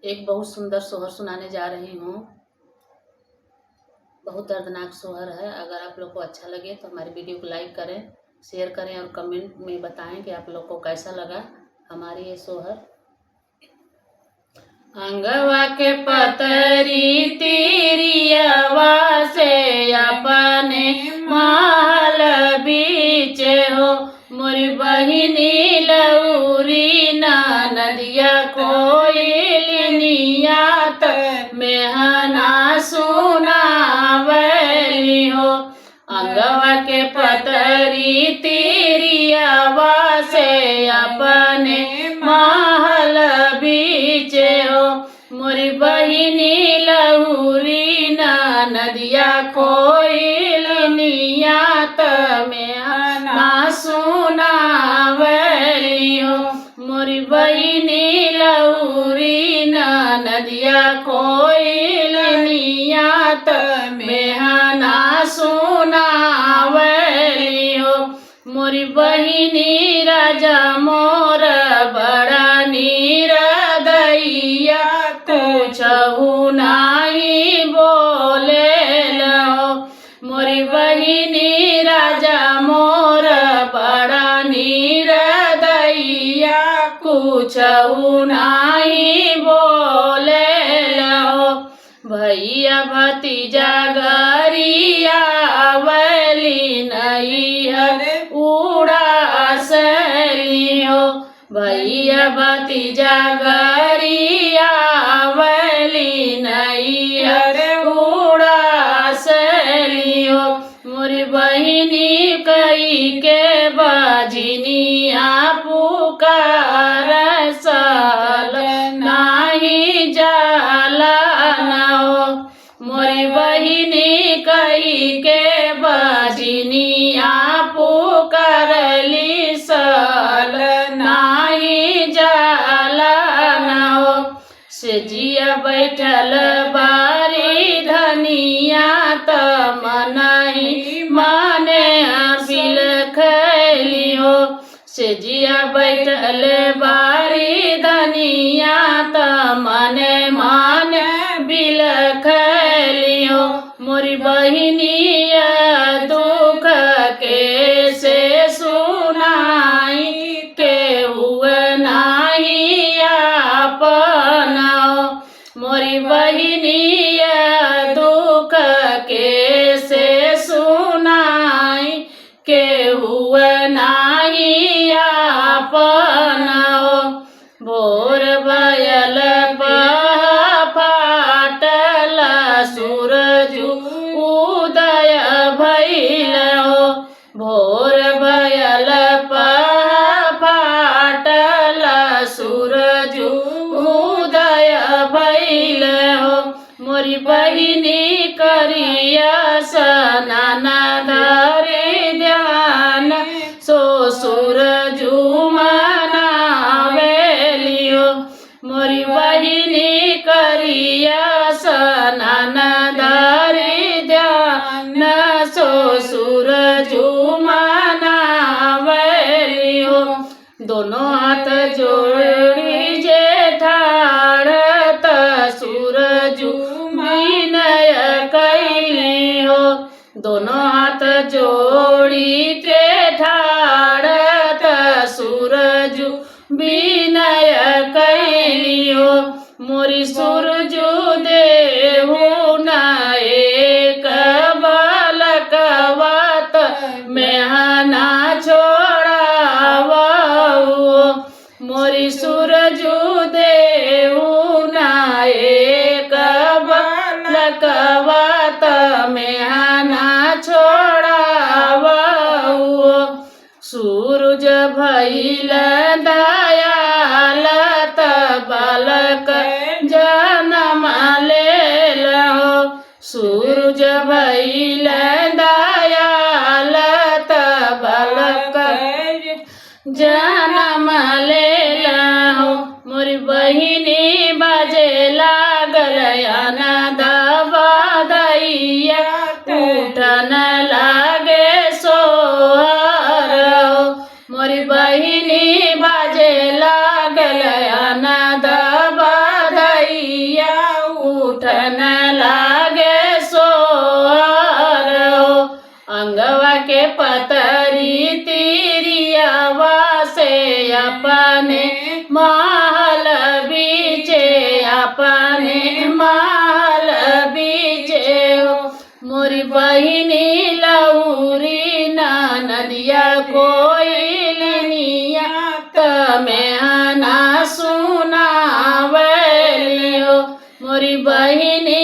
एक बहुत सुंदर सोहर सुनाने जा रही हूँ। बहुत दर्दनाक सोहर है। अगर आप लोग को अच्छा लगे तो हमारी वीडियो को लाइक करें, शेयर करें और कमेंट में बताएं कि आप लोग को कैसा लगा हमारी ये सोहर। अंगवा के पतरी तिरियावा से अपने महल बीच हो, मोरी बहिनी लौरी ना नदिया कोयलिनिया मेहना सुनावली हो। अंगवा के पतरी तिरियावा से अपने महल बीच हो, मोरी बहिनी लहुरी ना नदिया कोयलिनिया मेहना सुनावली हो। मोरी बहिनी लहुरी ना नदिया कोयलिनिया मेहना सुनावली हो। मोरी बहिनी राजा मोर बड़ा नीरदैया, कुछहु नाही बोले लो। मोरी बहिनी राजा मोर बड़ा नीरदैया, कुछहु नाही बोले लो। भैया भतीजा गरिया वली नैहर उड़ासली हो। भैया भतीजा गरिया वली नैहर उड़ासली हो। मोरी बहिनी कई के बजनिया पुकार साल नाही जाला न हो। मोरी बहिनी कई के बजनिया पुकारली साल नाही जाला न हो। सेजिया बैठल बारी धनिया त मनई माने बिलखली हो। सेजिया बैठल बारी धनिया त मने माने बिलखली हो। मोरी बहिनिया दुख के से सुनाई, केहू नाही अपना हो। मोरी बहिनिया दुख के से सुनाई, केहू नाही अपना हो। भोर भयल फाटल सूरज उदय भइल हो। भोर भयल फाटल सूरज उदय भइल हो। मोरी बहिनी करिया स्नान धरे ध्यान, सो सूरज मनावेली हो। मोरी बहिनी करिया स्नान धरे ध्यान, सो सूरज मनावेली हो। दोनों हाथ जोड़ी जेठाड़ त सूरज विनय कैली हो। दोनों हाथ जोड़ी के ठाड़ त सूरज विनय कैली हो। मोरी सूरज देहु न एक बालकवत मेहना छोड़ावो। मोरी सूरज देहु न एक बालकवत मेहना छोड़ावो। सूरज भइल दयाल त बालक जनम लेल हो। सूरज भइल दयाल त बालक जनम लेल हो। मोरी बहिनी बाजे लागल अनाद बधैया, उठन लागे सोहर हो। मोरी बहिनी बाजे लागल अनाद बधैया, अपने महल बीचे अपने महल बीचे हो मोरी बहिनी लौरी नदिया कोयलिया तमें ना सुनावलियो मोरी बहिनी